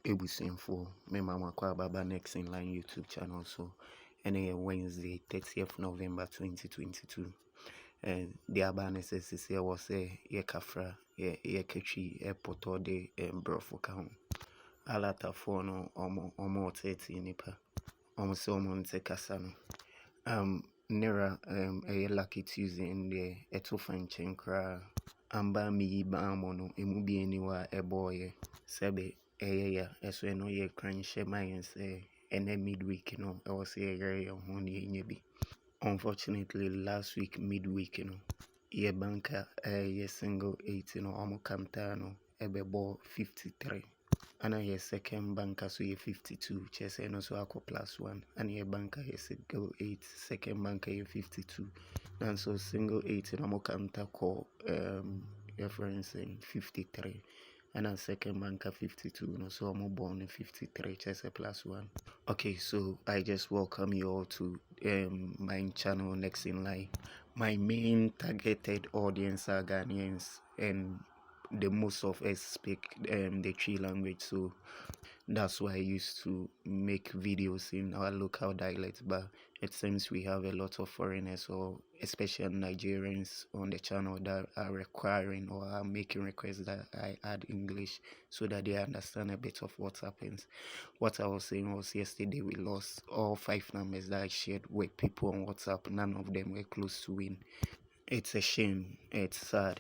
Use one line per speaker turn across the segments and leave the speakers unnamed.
Ebusienfo, me mama kwa baba next in line YouTube channel so any Wednesday 30th November 2022. And the abanes is here was a ye kafra ye kechi e poto de brofo ka alata fo no omo 30 nipa omo se omo nte kasa no nera a lucky Tuesday in the eto fanchen kra amba mi ba mono emu bi eniwa eboye sebe ya eso no ye crunch my say and midweek I was here on ye. Unfortunately last week midweek ye banker ye single 8 almost come ebe ball 53 and ye second banker so ye 52 chess no so ako +1 and ye banker ye single 8 second banker ye 52 and so single 8 almost come call reference 53 and a second banker 52 so I'm born in 53 chess +1. Okay, so I just welcome you all to my channel Next in Line. My main targeted audience are Ghanaians, and the most of us speak the Twi language, so that's why I used to make videos in our local dialect. But it seems we have a lot of foreigners, or especially Nigerians, on the channel that are requiring or are making requests that I add English so that they understand a bit of what happens. What I was saying was yesterday we lost all 5 numbers that I shared with people on WhatsApp. None of them were close to win. It's a shame. It's sad.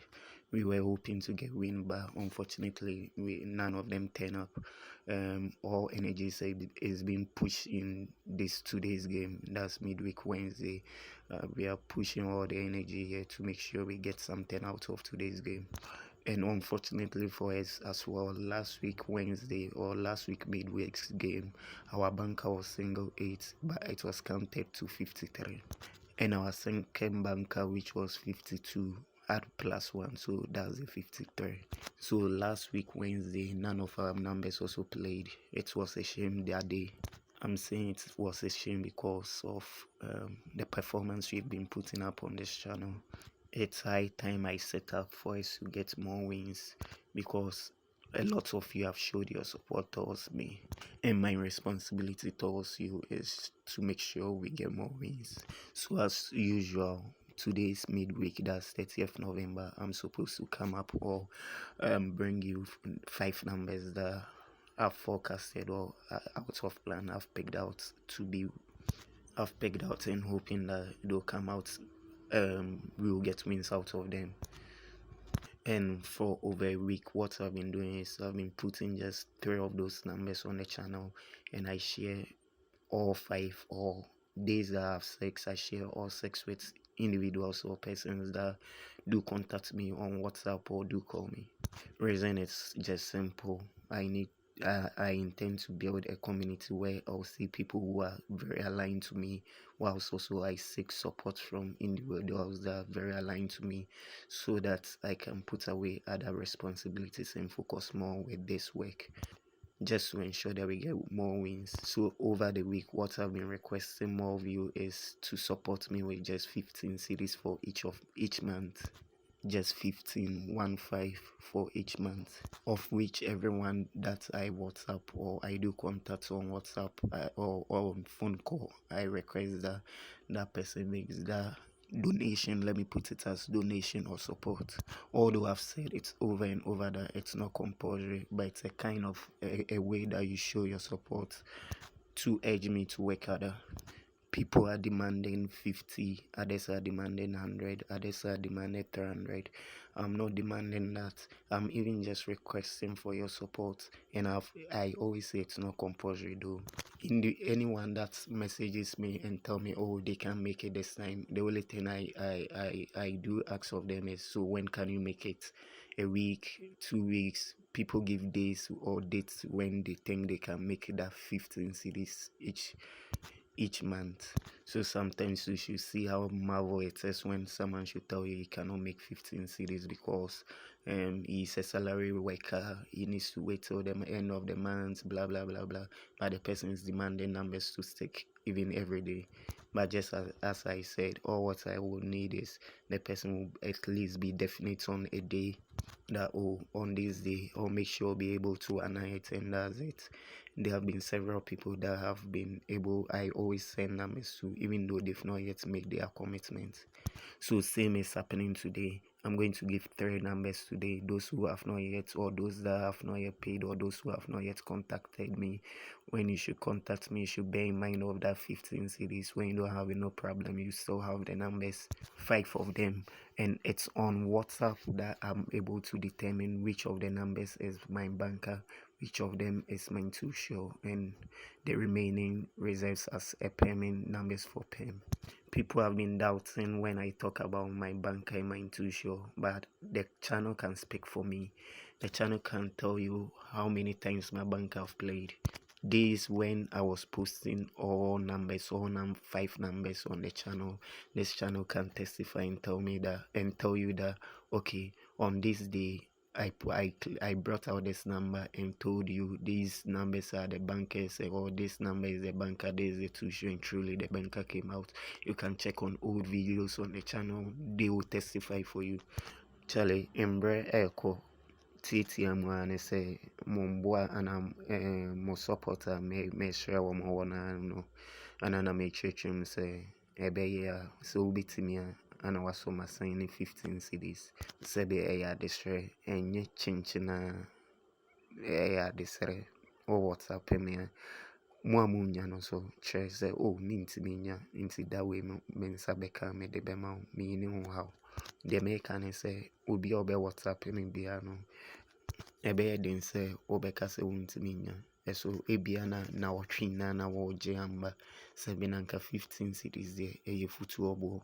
We were hoping to get win, but unfortunately, none of them turn up. All energy is being pushed in this today's game. That's midweek Wednesday. We are pushing all the energy here to make sure we get something out of today's game. And unfortunately for us as well, last week Wednesday or last week midweek's game, our banker was single 8, but it was counted to 53. And our second banker, which was 52, had +1, so that's a 53. So last week Wednesday, none of our numbers also played. It was a shame that day. I'm saying it was a shame because of the performance we've been putting up on this channel. It's high time I set up for us to get more wins, because a lot of you have showed your support towards me, and my responsibility towards you is to make sure we get more wins. So as usual, today's midweek, that's 30th November, I'm supposed to come up or bring you 5 numbers that I've forecasted or out of plan I've picked out and hoping that they'll come out. We will get wins out of them. And for over a week, what I've been doing is I've been putting just 3 of those numbers on the channel, and I share all 5, or days that I have 6, I share all 6 with individuals or persons that do contact me on WhatsApp or do call me. Reason is just simple. I intend to build a community where I'll see people who are very aligned to me, whilst also I seek support from individuals that are very aligned to me, so that I can put away other responsibilities and focus more with this work, just to ensure that we get more wins. So over the week, what I've been requesting more of you is to support me with just 15 cedis for each month. Just 15 for each month, of which everyone that I WhatsApp or I do contact on WhatsApp or on phone call, I request that that person makes that donation. Let me put it as donation or support. Although I've said it's over and over that it's not compulsory, but it's a kind of a way that you show your support to urge me to work harder. People are demanding 50, others are demanding 100, others are demanding 300. I'm not demanding that. I'm even just requesting for your support. And I always say it's not compulsory though. Anyone that messages me and tell me, oh, they can make it this time, the only thing I do ask of them is, so when can you make it? A week, 2 weeks? People give days or dates when they think they can make that 15 cedis each month. So sometimes you should see how marvel it is when someone should tell you cannot make 15 cedis, because he's a salary worker, he needs to wait till the end of the month, blah blah blah blah. But the person is demanding numbers to stick even every day. But just as I said, all what I would need is the person will at least be definite on a day that on this day or make sure be able to honor it, and that's it. There have been several people that have been able, I always send numbers to, even though they've not yet made their commitment. So same is happening today. I'm going to give 3 numbers today. Those who have not yet, or those that have not yet paid, or those who have not yet contacted me. When you should contact me, you should bear in mind of that 15 cities. When you don't have no problem, you still have the numbers, 5 of them. And it's on WhatsApp that I'm able to determine which of the numbers is my banker, which of them is my too sure, and the remaining reserves as a payment numbers for PEM. People have been doubting when I talk about my banker and my too sure, but the channel can speak for me. The channel can tell you how many times my banker have played. Days when I was posting all numbers, 5 numbers on the channel, this channel can testify and tell me that, and tell you that, okay, on this day I brought out this number and told you these numbers are the bankers, or this number is the banker, this is the tuition, and truly the banker came out. You can check on old videos on the channel, they will testify for you. Charlie, Embre Echo TTM one say Mumboa and mo supporter may share one more no, and I make church say ebe so bitimia and I was so my signing 15 cities. Sebe a destroy and ye chinchina a desre or WhatsApp me Muamunya no so chair say oh mintibinya into that way mensa beka me de bema meaning how the American say obi obe WhatsApp me biano ebe den sɛ wobɛka sɛ wontumi nya ɛso ebia na wɔtwe na wɔgye amba sɛ bi nanka 15 cities deɛ ɛyɛ futuo boɔ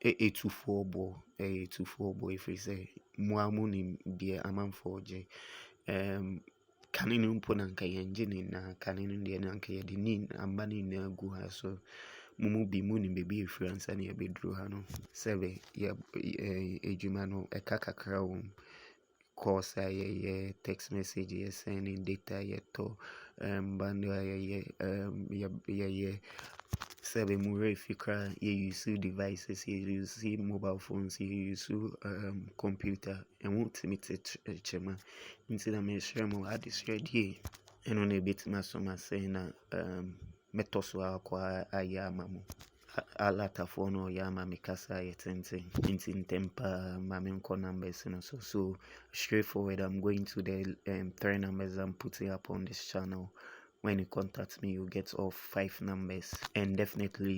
ɛtufoɔ boɔ ɛyɛ tufoɔ boɔ ɛfiri sɛ mua mu nim deɛ amanfoɔ gye kane no mpo nanka yɛngye ne na kane no deɛ nanka yɛde ne amba ne nyinaa gu ha so mumu bi mu nim baabi ɛfiri ansa ne yɛbɛduru ha no sɛbe adwuma no ɛka kakra wɔ mu course ye text message ye sending data ye to bando ye sebe mure fikra ye use devices ye use mobile phones ye use computer and won't meet it chema into the measure mo had this ready and on a bit masoma saying metoswa kwa ayamamu alata fono ya mami kasa yetente in temper mami nko numbers and so straightforward. I'm going to the 3 numbers I'm putting up on this channel. When you contact me, you get all 5 numbers, and definitely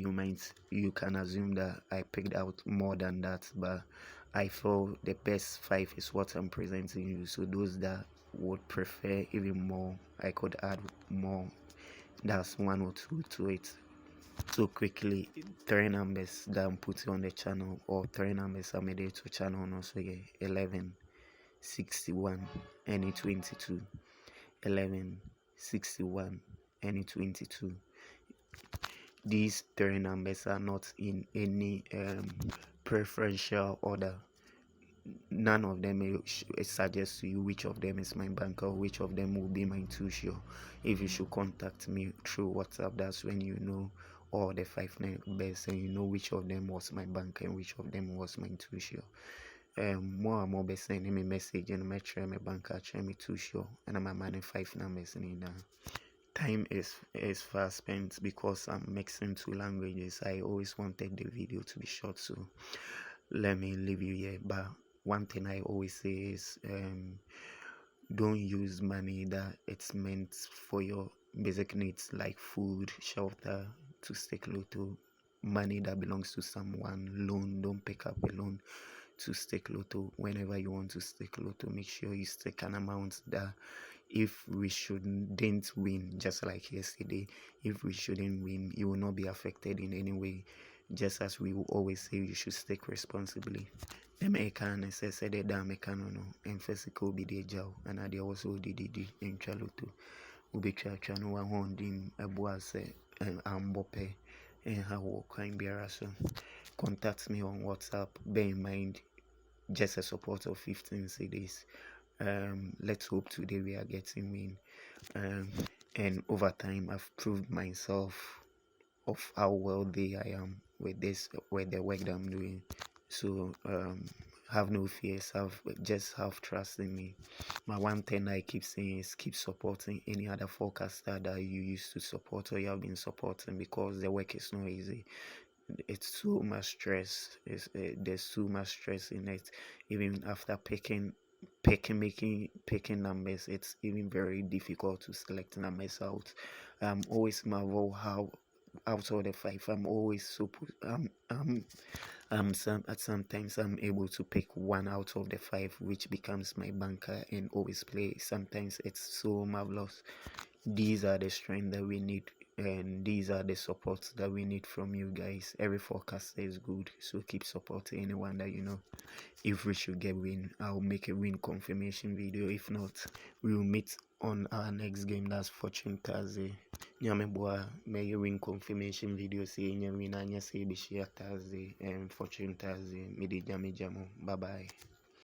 you can assume that I picked out more than that, but I feel the best 5 is what I'm presenting you. So those that would prefer even more, I could add more. That's 1 or 2 to it. So quickly, 3 numbers that I'm putting on the channel, or 3 numbers I made it to channel also, 11, 61, and 22. 11, 61, and 22. These 3 numbers are not in any preferential order. None of them suggest to you which of them is my banker, which of them will be my too sure. If you should contact me through WhatsApp, that's when you know all the 5 numbers and you know which of them was my banker and which of them was my too sure. More be sending me message and my try my banker try me too sure, and I'm manning 5 numbers in now. Time is fast spent because I'm mixing 2 languages. I always wanted the video to be short, so let me leave you here. But one thing I always say is don't use money that it's meant for your basic needs like food, shelter to stake lotto. Money that belongs to someone, loan, don't pick up a loan to stake lotto. Whenever you want to stake lotto, make sure you stake an amount that if we shouldn't win, just like yesterday, if we shouldn't win, you will not be affected in any way. Just as we will always say, you should stake responsibly. The American says that the American and physical be the jail, and I also did in Chaloto. Ubi Chachano, one holding a boise and ambope and how kind be so. Contact me on WhatsApp. Bear in mind, just a support of 15 cedis. Let's hope today we are getting win. And over time, I've proved myself of how wealthy I am with the work that I'm doing. So have no fears. Just have trust in me. My one thing I keep saying is keep supporting any other forecaster that you used to support or you have been supporting, because the work is not easy. It's so much stress. There's too much stress in it. Even after picking numbers, it's even very difficult to select numbers out. Always marvel how out of the five I'm always sometimes I'm able to pick one out of the five, which becomes my banker and always play. Sometimes it's so marvelous. These are the strength that we need, and these are the supports that we need from you guys. Every forecaster is good, so keep supporting anyone that you know. If we should get win, I'll make a win confirmation video. If not, we will meet on our next game, that's Fortune Thursday. Nyameboa may win confirmation video saying win anya say be share Thursday and Fortune Thursday. Midi jamo. Bye bye.